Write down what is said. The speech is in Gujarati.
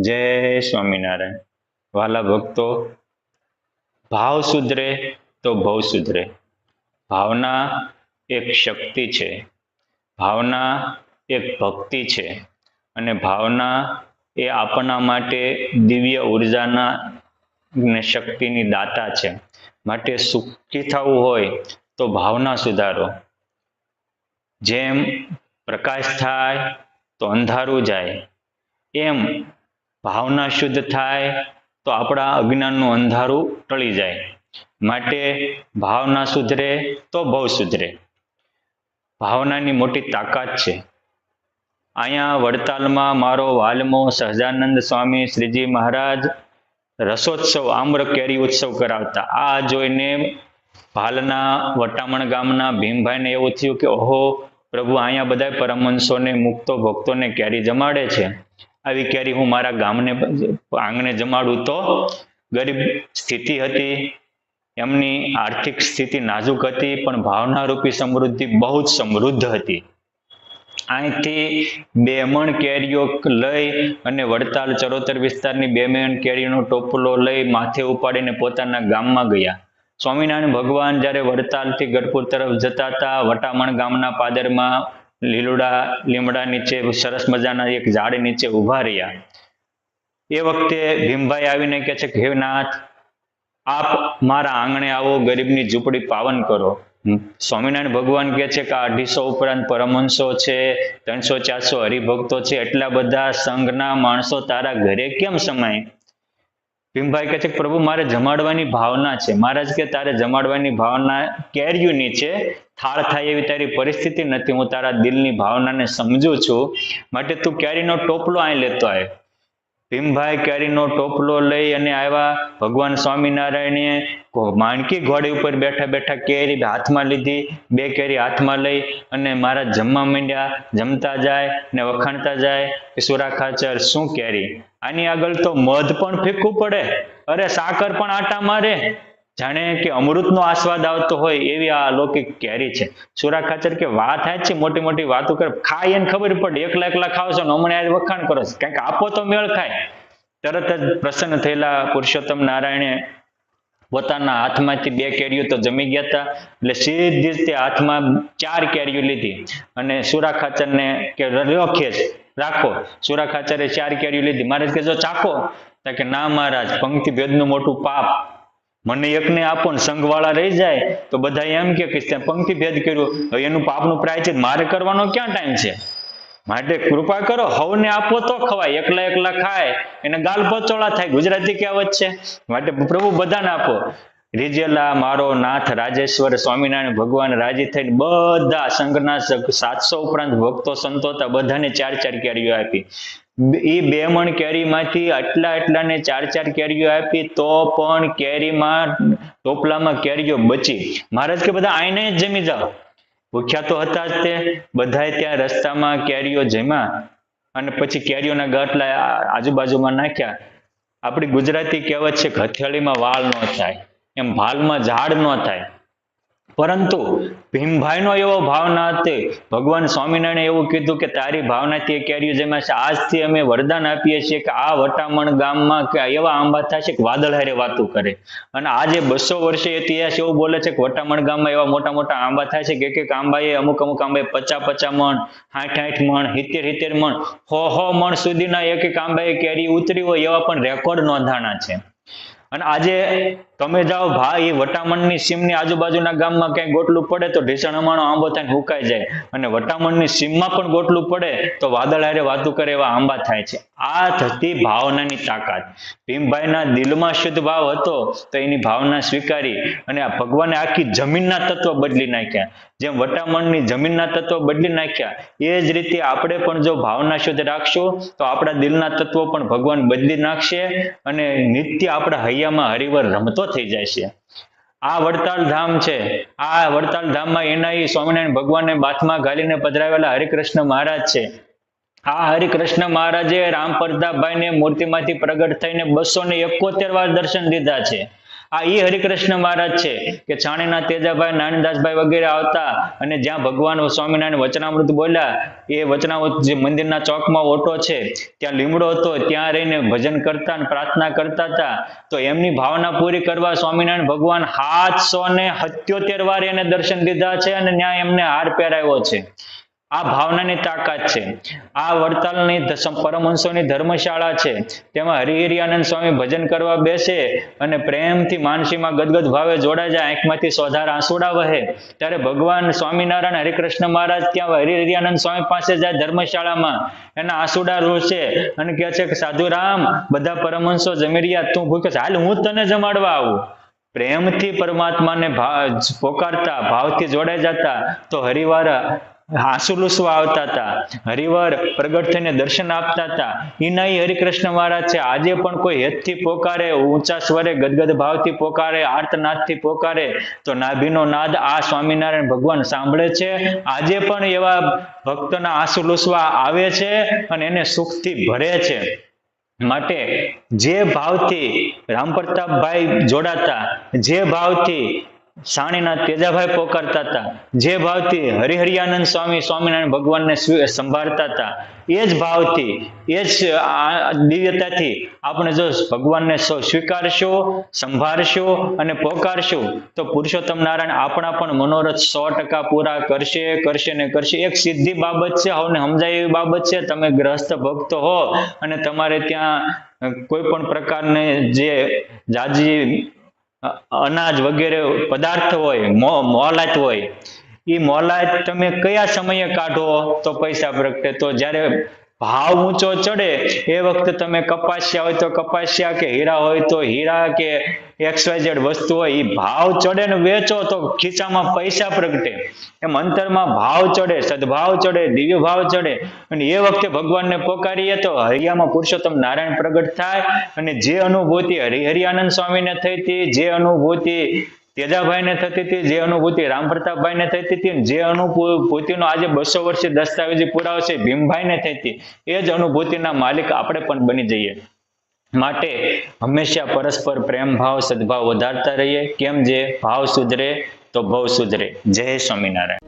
જય સ્વામિનારાયણ. વાલા ભક્તો, ભાવ સુધરે તો ભવ સુધરે. ભાવના એક શક્તિ છે, ભાવના એક ભક્તિ છે અને ભાવના એ આપણા માટે દિવ્ય ઉર્જાના ને શક્તિની દાતા છે. માટે સુખી થવું હોય તો ભાવના સુધારો. જેમ પ્રકાશ થાય તો અંધારું જાય, એમ ભાવના શુદ્ધ થાય તો આપણા અજ્ઞાનનું અંધારું ટળી જાય. માટે ભાવના સુધરે તો ભવ સુધરે. ભાવનાની મોટી તાકાત છે. અહીંયા વડતાલમાં મારો વાલમો સહજાનંદ સ્વામી શ્રીજી મહારાજ રસોત્સવ આમ્ર કેરી ઉત્સવ કરાવતા. આ જોઈને ભાલના વટામણ ગામના ભીમભાઈને એવું થયું કે ઓહો પ્રભુ, અહીંયા બધા પરમહંસોને મુક્તો ભક્તોને કેરી જમાડે છે, આવી કેરી હું મારા ગામને આંગણે જમાડું તો. ગરીબ સ્થિતિ હતી, એમની આર્થિક સ્થિતિ નાજુક હતી, પણ ભાવનારૂપી સમૃદ્ધિ બહુ જ સમૃદ્ધ હતી. અહીંથી 2 મણ કેરીઓ લઈ અને વડતાલ ચરોતર વિસ્તારની 2 મણ કેરીનો ટોપલો લઈ માથે ઉપાડીને પોતાના ગામમાં ગયા. સ્વામિનારાયણ ભગવાન જ્યારે વડતાલથી ગઢપુર તરફ જતા હતા, વટામણ ગામના પાદરમાં લીમડા નીચે સરસ મજાના એક ઝાડ નીચે ઊભા રહ્યા. એ વખતે ભીમભાઈ આવીને કહે છે કે હે નાથ, આપ મારા આંગણે આવો, ગરીબની ઝૂંપડી પાવન કરો. સ્વામિનારાયણ ભગવાન કહે છે કે 250 ઉપરાંત પરમહંસો છે, 300-400 હરિભક્તો છે, એટલા બધા સંઘના માણસો તારા ઘરે કેમ સમાય? ભીમભાઈ કહે છે કે પ્રભુ, મારે જમાડવાની ભાવના છે. મહારાજ કે તારે જમાડવાની ભાવના કેરીઓની છે, થાળ થાય એવી તારી પરિસ્થિતિ નથી. હું તારા દિલની ભાવનાને સમજુ છું, માટે તું કેરીનો ટોપલો અહીં લેતો આવ. ભીમભાઈ કેરીનો ટોપલો લઈ અને આવ્યા. ભગવાન સ્વામિનારાયણે માણકી ઘોડી ઉપર બેઠા બેઠા કેરી હાથમાં લીધી. 2 કેરી હાથમાં લઈ અને મહારાજ જમવા માંડ્યા. જમતા જાય ને વખાણતા જાય કે સુરા ખાચર, શું કેરી, આની આગળ તો મધ પણ ફેંકવું પડે, અરે સાકર પણ આટા મારે, જાણે કે અમૃતનો આસ્વાદ આવતો હોય એવી આ અલૌકિક કેરી છે. સુરા ખાચર કે વાત થાય છે, મોટી મોટી વાતો કરે, ખાય એને ખબર પડે, એકલા ખાવ છો ને હમણાં આજ વખાણ કરો છો, કંઈક આપો તો મેળ ખાય. તરત જ પ્રસન્ન થયેલા પુરુષોત્તમ નારાયણે પોતાના હાથમાંથી 2 કેરીઓ તો જમી ગયા હતા, એટલે સીધી જ તે હાથમાં 4 કેરીઓ લીધી અને સુરા ખાચરને કે ખેંચ રાખો. સુરા ખાચરે 4 કેરીઓ લીધી. મહારાજ કે જો ચાખો, કે ના મહારાજ, પંક્તિ ભેદનું મોટું પાપ, મને એકને આપો ને સંઘવાળા રહી જાય તો બધા એમ કે પંક્તિ ભેદ કર્યું, હવે એનું પાપનું પ્રાયશ્ચિત મારે કરવાનો ક્યાં ટાઈમ છે? માટે કૃપા કરો, હવને આપો તો ખવાય, એકલા ખાય એને ગાલ પચોળા થાય, ગુજરાતી કહેવત છે. માટે પ્રભુ બધાને આપો. રીજેલા મારો નાથ રાજેશ્વર સ્વામિનારાયણ ભગવાન રાજી થઈને બધા સંઘના 700 ઉપરાંત ભક્તો સંતો હતા, બધાને 4 કેરીઓ આપી. એ 2 મણ કેરીમાંથી એટલાને 4 કેરીઓ આપી, તો પણ કેરીમાં ટોપલામાં કેરીઓ બચી. મહારાજ કે બધા આઈને જ જમી જાઓ. ભૂખ્યા તો હતા જ તે, બધાએ ત્યાં રસ્તામાં કેરીઓ જમ્યા અને પછી કેરીઓના ગાંઠલા આજુબાજુમાં નાખ્યા. આપણી ગુજરાતી કહેવત છે કે હથેળીમાં વાળ ન થાય, એમ ભાલમાં ઝાડ ન થાય. પરંતુ ભીમભાઈનો એવો ભાવના હતી. ભગવાન સ્વામિનારાયણે એવું કીધું કે તારી ભાવનાથી એ કેરીઓ જેમાં છે. આજથી અમે વરદાન આપીએ છીએ કે આ વટામણ ગામમાં કે એવા આંબા થશે કે વાદળ હારે વાતું કરે. અને આજે 200 વર્ષે ઇતિહાસ એવું બોલે છે કે વટામણ ગામમાં એવા મોટા મોટા આંબા થાય છે કે એક આંબાએ અમુક આંબાએ 50 મણ, 60 મણ, 70 મણ, 100 મણ સુધીના એક આંબાએ કેરી ઉતરી હોય એવા પણ રેકોર્ડ નોંધાણા છે. અને આજે તમે જાઓ ભાઈ, વટામણની સીમની આજુબાજુના ગામમાં ક્યાંય ગોટલું પડે તો ઢીસણમાણો આંબો થઈને હુકાઈ જાય, અને વટામણની સીમમાં પણ ગોટલું પડે તો વાદળ હારે વાતું કરે એવા આંબા થાય છે. આ થતી ભાવનાની તાકાત. ભીમભાઈના દિલમાં શુદ્ધ ભાવ હતો તો એની ભાવના સ્વીકારી અને આ ભગવાને આખી જમીનના તત્વ બદલી નાખ્યા. જેમ વટામણની જમીનના તત્વ બદલી નાખ્યા, એ જ રીતે આપણે પણ જો ભાવના શુદ્ધ રાખશું તો આપણા દિલના તત્વો પણ ભગવાન બદલી નાખશે અને નિત્ય આપણા હૈયામાં હરિવર રમતો થઈ જાય છે. આ વડતાલ ધામ છે. આ વડતાલ ધામમાં એના સ્વામિનારાયણ ભગવાનને બાથમાં ઘાલીને પધરાવેલા હરિકૃષ્ણ મહારાજ છે. આ હરિકૃષ્ણ મહારાજે રામ પ્રતાપભાઈને મૂર્તિમાંથી પ્રગટ થઈને 271 વાર દર્શન દીધા છે. આ એ હરિકૃષ્ણ મહારાજ છે કે છાણીના તેજાભાઈ, નાનદાસભાઈ વગેરે આવતા અને જ્યાં ભગવાન સ્વામિનારાયણ વચનામૃત બોલ્યા, એ વચનામૃત જે મંદિરના ચોકમાં ઓટો છે ત્યાં લીમડો હતો, ત્યાં રહીને ભજન કરતા અને પ્રાર્થના કરતા હતા. તો એમની ભાવના પૂરી કરવા સ્વામિનારાયણ ભગવાન 777 વાર એને દર્શન દીધા છે અને ત્યાં એમને હાર પહેરાવ્યો છે. આ ભાવનાની તાકાત છે. આ વડતાલની પરમહંસોની ધર્મશાળા છે, તેમાં હરિહરિયાનંદ સ્વામી ભજન કરવા બેસે અને પ્રેમથી માનસીમાં ગદગદ ભાવે જોડાઈ જાય, આંખમાંથી સોધાર આંસુડા વહે, ત્યારે ભગવાન સ્વામિનારાયણ હરિકૃષ્ણ મહારાજ ત્યાં હરિહરિયાનંદ સ્વામી પાસે જાય ધર્મશાળામાં, એના આંસુડા રોશે અને કહે છે કે સાધુરામ, બધા પરમહંસો જમી રહ્યા, તું ભૂખ્યો છે, હાલ હું તને જમાડવા આવું. પ્રેમથી પરમાત્માને પોકારતા, ભાવથી જોડાઈ જતા તો હરિવાર આંસુ લૂસવા આવતા હતા, હરિવાર પ્રગટ થઈને દર્શન આપતા હતા. એના હરિકૃષ્ણ મહારાજ છે. આજે પણ કોઈ હેતથી પોકારે, ઊંચા સ્વરે ગદગદ ભાવથી પોકારે, આર્તનાદથી પોકારે તો નાભીનો નાદ આ સ્વામિનારાયણ ભગવાન સાંભળે છે. આજે પણ એવા ભક્તના આંસુ લૂસવા આવે છે અને એને સુખથી ભરે છે. માટે જે ભાવથી રામ પ્રતાપભાઈ જોડાતા, જે ભાવથી સાણીના તેજાભાઈ પોકારતા હતા, જે ભાવથી હરિહરિયાનંદ સ્વામી સ્વામિનારાયણ ભગવાનને સંભાળતા હતા, એ જ ભાવથી, એ જ દિવ્યતાથી આપણે જો ભગવાનને સ્વીકારશું, સંભાળશું અને પોકારશું તો પુરુષોત્તમ નારાયણ આપણા પણ મનોરથ 100% પૂરા કરશે, કરશે ને કરશે. એક સીધી બાબત છે, સૌને સમજાય એવી બાબત છે. તમે ગ્રહસ્થ ભક્ત હો અને તમારે ત્યાં કોઈ પણ પ્રકારની જે જાજી અનાજ વગેરે પદાર્થ હોય, મોલાત હોય, એ મોલાત તમે કયા સમયે કાઢો તો પૈસા પ્રગટે? તો જ્યારે ભાવ ઊંચો ચડે એ વખતે તમે કપાસિયા હોય તો કપાસિયા, કે હીરા હોય તો હીરા, કે XYZ વસ્તુ હોય, એ ભાવ ચડે ને વેચો તો ખીચામાં પૈસા પ્રગટે. એમ અંતરમાં ભાવ ચડે, સદભાવ ચડે, દિવ્ય ભાવ ચડે અને એ વખતે ભગવાનને પોકારીએ તો હરિયામાં પુરુષોત્તમ નારાયણ પ્રગટ થાય. અને જે અનુભૂતિ હરિહરિયાનંદ સ્વામીને થઈ હતી, જે અનુભૂતિ તેજાભાઈને થતી હતી, જે અનુભૂતિ રામ પ્રતાપભાઈને થતી હતી, જે અનુભૂતિનો આજે 200 વર્ષે દસ્તાવેજી પુરાવો છે ભીમભાઈને થઈ હતી, એ જ અનુભૂતિના માલિક આપણે પણ બની જઈએ. માટે હંમેશા પરસ્પર પ્રેમ ભાવ, સદભાવ વધારતા રહીએ. કેમ? જે ભાવ સુધરે તો ભવ સુધરે. જય સ્વામિનારાયણ.